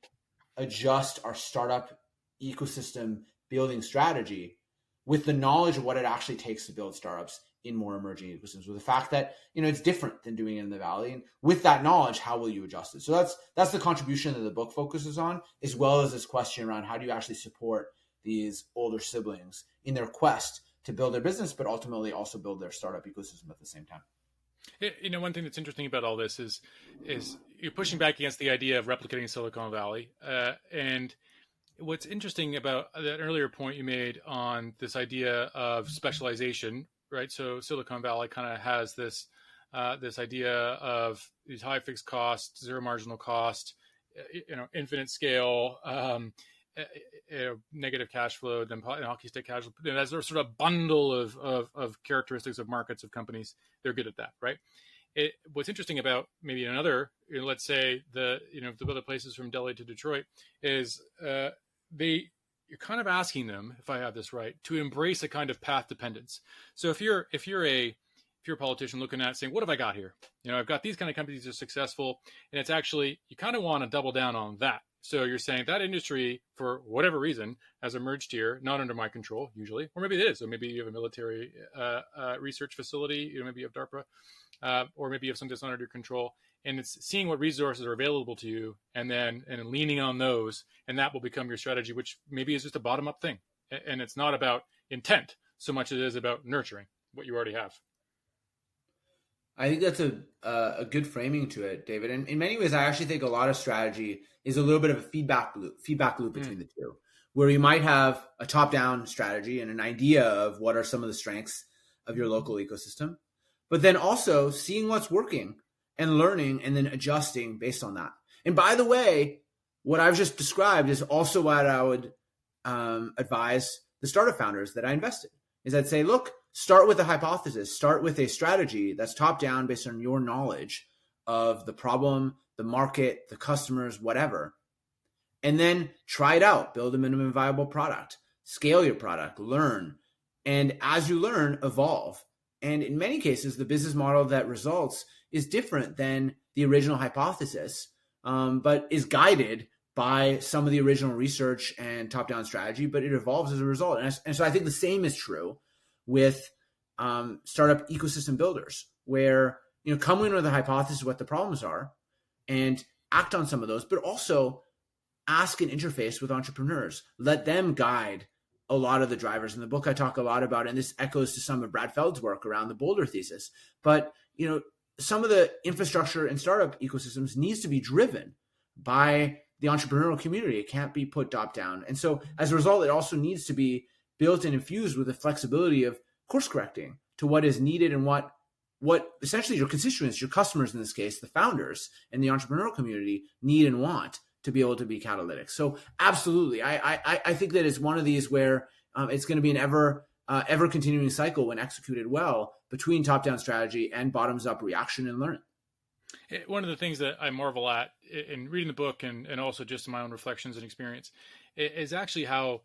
adjust our startup ecosystem building strategy with the knowledge of what it actually takes to build startups in more emerging ecosystems, with the fact that, it's different than doing it in the Valley. And with that knowledge, how will you adjust it? So that's the contribution that the book focuses on, as well as this question around how do you actually support these older siblings in their quest to build their business, but ultimately also build their startup ecosystem at the same time. One thing that's interesting about all this is you're pushing back against the idea of replicating Silicon Valley. And what's interesting about that earlier point you made on this idea of specialization, right? So Silicon Valley kind of has this idea of these high fixed costs, zero marginal cost, infinite scale, negative cash flow, then hockey stick cash flow. That's sort of a bundle of characteristics of markets of companies. They're good at that, right? what's interesting about maybe another, let's say the other places from Delhi to Detroit is you're kind of asking them, if I have this right, to embrace a kind of path dependence. So if you're a politician looking at saying, what have I got here? I've got these kind of companies that are successful, and it's actually, you kind of want to double down on that. So you're saying that industry, for whatever reason, has emerged here, not under my control usually, or maybe it is. So maybe you have a military research facility, maybe you have DARPA, or maybe you have something that's not under your control. And it's seeing what resources are available to you, and leaning on those, and that will become your strategy, which maybe is just a bottom-up thing. And it's not about intent so much as it is about nurturing what you already have. I think that's a good framing to it, David. And in many ways, I actually think a lot of strategy is a little bit of a feedback loop between the two, where you might have a top-down strategy and an idea of what are some of the strengths of your local ecosystem, but then also seeing what's working and learning and then adjusting based on that. And by the way, what I've just described is also what I would advise the startup founders that I invest in, is I'd say, look, start with a hypothesis, start with a strategy that's top down based on your knowledge of the problem, the market, the customers, whatever. And then try it out, build a minimum viable product, scale your product, learn. And as you learn, evolve. And in many cases, the business model that results is different than the original hypothesis, but is guided by some of the original research and top-down strategy, but it evolves as a result. And so I think the same is true with startup ecosystem builders, where come in with a hypothesis of what the problems are and act on some of those, but also ask and interface with entrepreneurs. Let them guide a lot of the drivers. In the book, I talk a lot about, and this echoes to some of Brad Feld's work around the Boulder thesis, but some of the infrastructure in startup ecosystems needs to be driven by the entrepreneurial community. It can't be put top down. And so as a result, it also needs to be built and infused with the flexibility of course correcting to what is needed and what essentially your constituents, your customers in this case, the founders and the entrepreneurial community need and want to be able to be catalytic. So absolutely. I think that it's one of these where it's going to be an ever continuing cycle when executed well between top-down strategy and bottoms-up reaction and learning. One of the things that I marvel at in reading the book and also just in my own reflections and experience is actually how,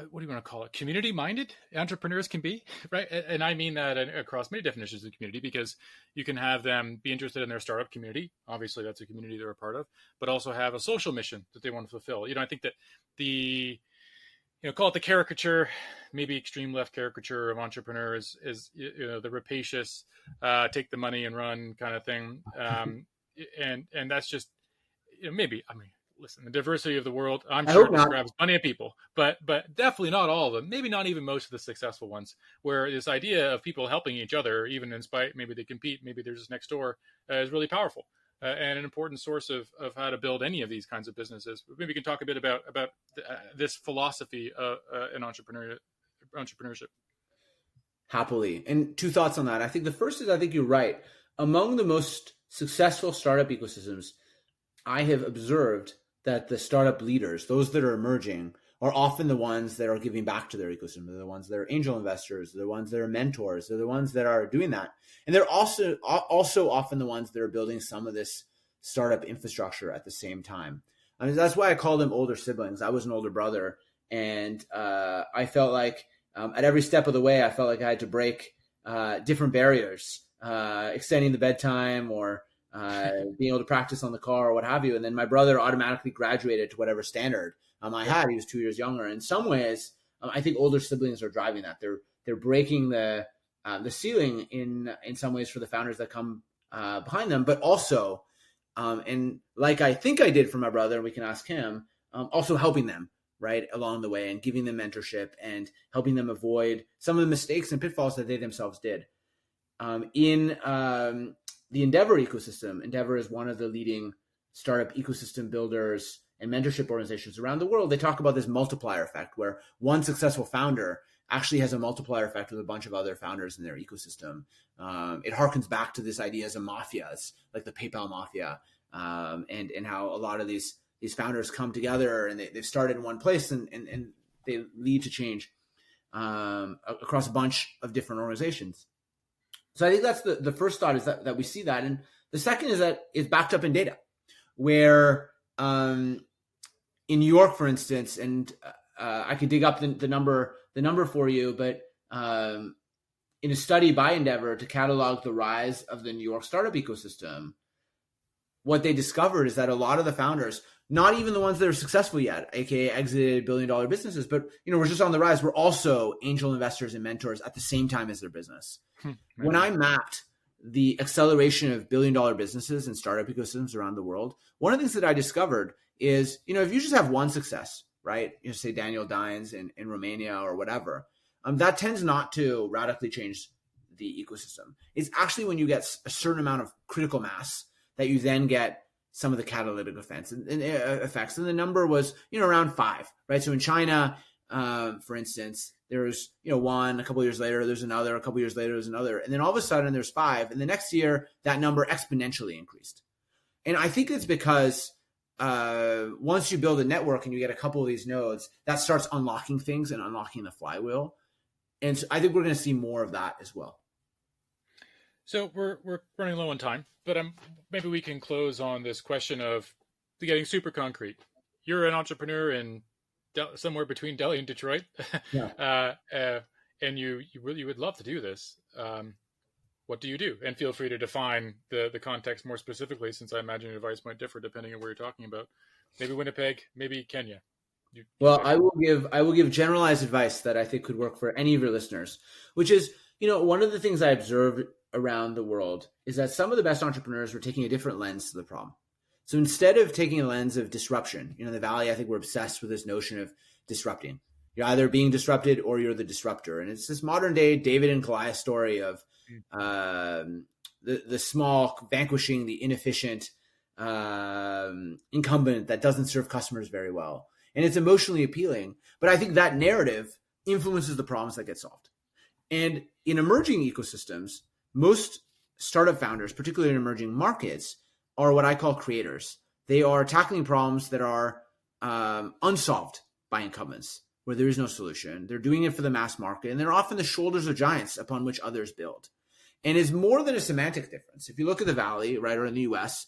what do you want to call it, community-minded entrepreneurs can be, right? And I mean that across many definitions of community, because you can have them be interested in their startup community. Obviously, that's a community they're a part of, but also have a social mission that they want to fulfill. I think that call it the caricature, maybe extreme left caricature of entrepreneurs is, the rapacious, take the money and run kind of thing. And that's just, maybe, listen, the diversity of the world, I'm sure it describes plenty of people, but definitely not all of them, maybe not even most of the successful ones, where this idea of people helping each other, even in spite, maybe they compete, maybe they're just next door, is really powerful. And an important source of how to build any of these kinds of businesses. Maybe we can talk a bit about this philosophy in entrepreneurship. Happily. And two thoughts on that. I think the first is, I think you're right. Among the most successful startup ecosystems, I have observed that the startup leaders, those that are emerging, are often the ones that are giving back to their ecosystem. They're the ones that are angel investors. They're the ones that are mentors. They're the ones that are doing that. And they're also often the ones that are building some of this startup infrastructure at the same time. That's why I call them older siblings. I was an older brother, and I felt like at every step of the way, I felt like I had to break different barriers, extending the bedtime or being able to practice on the car or what have you. And then my brother automatically graduated to whatever standard I had. He was 2 years younger. In some ways, I think older siblings are driving that. They're breaking the ceiling in some ways for the founders that come behind them, but also, and like I think I did for my brother, and we can ask him, also helping them right along the way and giving them mentorship and helping them avoid some of the mistakes and pitfalls that they themselves did. In the Endeavor ecosystem, Endeavor is one of the leading startup ecosystem builders and mentorship organizations around the world. They talk about this multiplier effect where one successful founder actually has a multiplier effect with a bunch of other founders in their ecosystem. It harkens back to this ideas of mafias, like the PayPal mafia, and how a lot of these founders come together and they've started in one place and they lead to change across a bunch of different organizations. So I think that's the first thought, is that we see that. And the second is that it's backed up in data, where in New York, for instance, and I could dig up the number for you, but in a study by Endeavor to catalog the rise of the New York startup ecosystem, what they discovered is that a lot of the founders, not even the ones that are successful yet, aka exited billion-dollar businesses, but we're just on the rise, we're also angel investors and mentors at the same time as their business. When I mapped the acceleration of billion-dollar businesses and startup ecosystems around the world, one of the things that I discovered is, if you just have one success, right? Say Daniel Dines in Romania or whatever, that tends not to radically change the ecosystem. It's actually when you get a certain amount of critical mass that you then get some of the catalytic effects. And the number was, around 5, right? So in China, for instance, there was, one, a couple of years later, there's another, a couple of years later, there's another. And then all of a sudden there's 5. And the next year, that number exponentially increased. And I think it's because once you build a network and you get a couple of these nodes, that starts unlocking things and unlocking the flywheel. And so I think we're going to see more of that as well. So we're running low on time, but maybe we can close on this question of getting super concrete. You're an entrepreneur in somewhere between Delhi and Detroit, yeah. And you really would love to do this. What do you do? And feel free to define the context more specifically, since I imagine your advice might differ depending on where you're talking about. Maybe Winnipeg, maybe Kenya. I will give generalized advice that I think could work for any of your listeners, which is, one of the things I observed around the world is that some of the best entrepreneurs were taking a different lens to the problem. So instead of taking a lens of disruption, in the Valley, I think we're obsessed with this notion of disrupting. You're either being disrupted or you're the disruptor. And it's this modern day David and Goliath story of the small vanquishing the inefficient incumbent that doesn't serve customers very well. And it's emotionally appealing. But I think that narrative influences the problems that get solved. And in emerging ecosystems, most startup founders, particularly in emerging markets, are what I call creators. They are tackling problems that are unsolved by incumbents, where there is no solution. They're doing it for the mass market, and they're often the shoulders of giants upon which others build. And it's more than a semantic difference. If you look at the Valley, right, or in the US,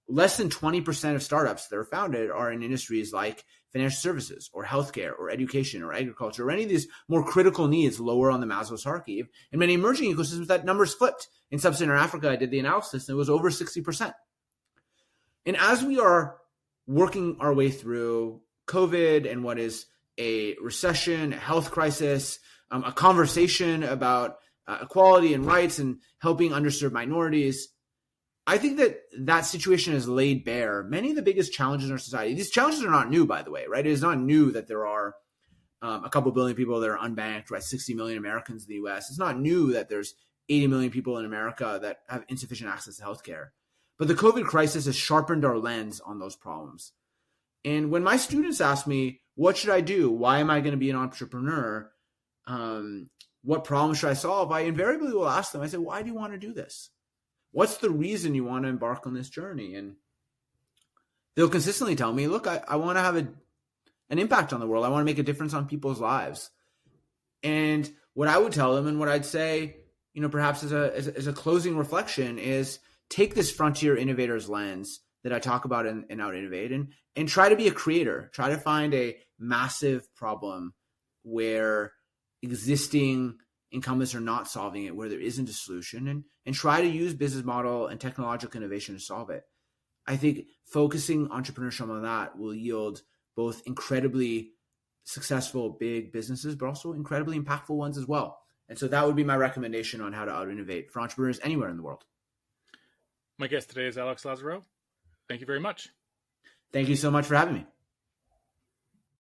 less than 20% of startups that are founded are in industries like financial services or healthcare or education or agriculture or any of these more critical needs lower on the Maslow's hierarchy. In many emerging ecosystems, that number's flipped. In sub-Saharan Africa, I did the analysis, and it was over 60%. And as we are working our way through COVID and what is a recession, a health crisis, a conversation about equality and rights and helping underserved minorities, I think that situation has laid bare many of the biggest challenges in our society. These challenges are not new, by the way, right? It is not new that there are a couple billion people that are unbanked, right? 60 million Americans in the US. It's not new that there's 80 million people in America that have insufficient access to healthcare. But the COVID crisis has sharpened our lens on those problems. And when my students ask me, what should I do? Why am I going to be an entrepreneur? What problems should I solve? I invariably will ask them, I say, why do you want to do this? What's the reason you want to embark on this journey? And they'll consistently tell me, look, I want to have an impact on the world. I want to make a difference on people's lives. And what I would tell them and what I'd say, perhaps as a closing reflection is take this frontier innovators lens that I talk about in OUT-INNOVATE and try to be a creator. Try to find a massive problem where existing incumbents are not solving it, where there isn't a solution, and try to use business model and technological innovation to solve it. I think focusing entrepreneurship on that will yield both incredibly successful big businesses, but also incredibly impactful ones as well. And so that would be my recommendation on how to out-innovate for entrepreneurs anywhere in the world. My guest today is Alex Lazarow. Thank you very much. Thank you so much for having me.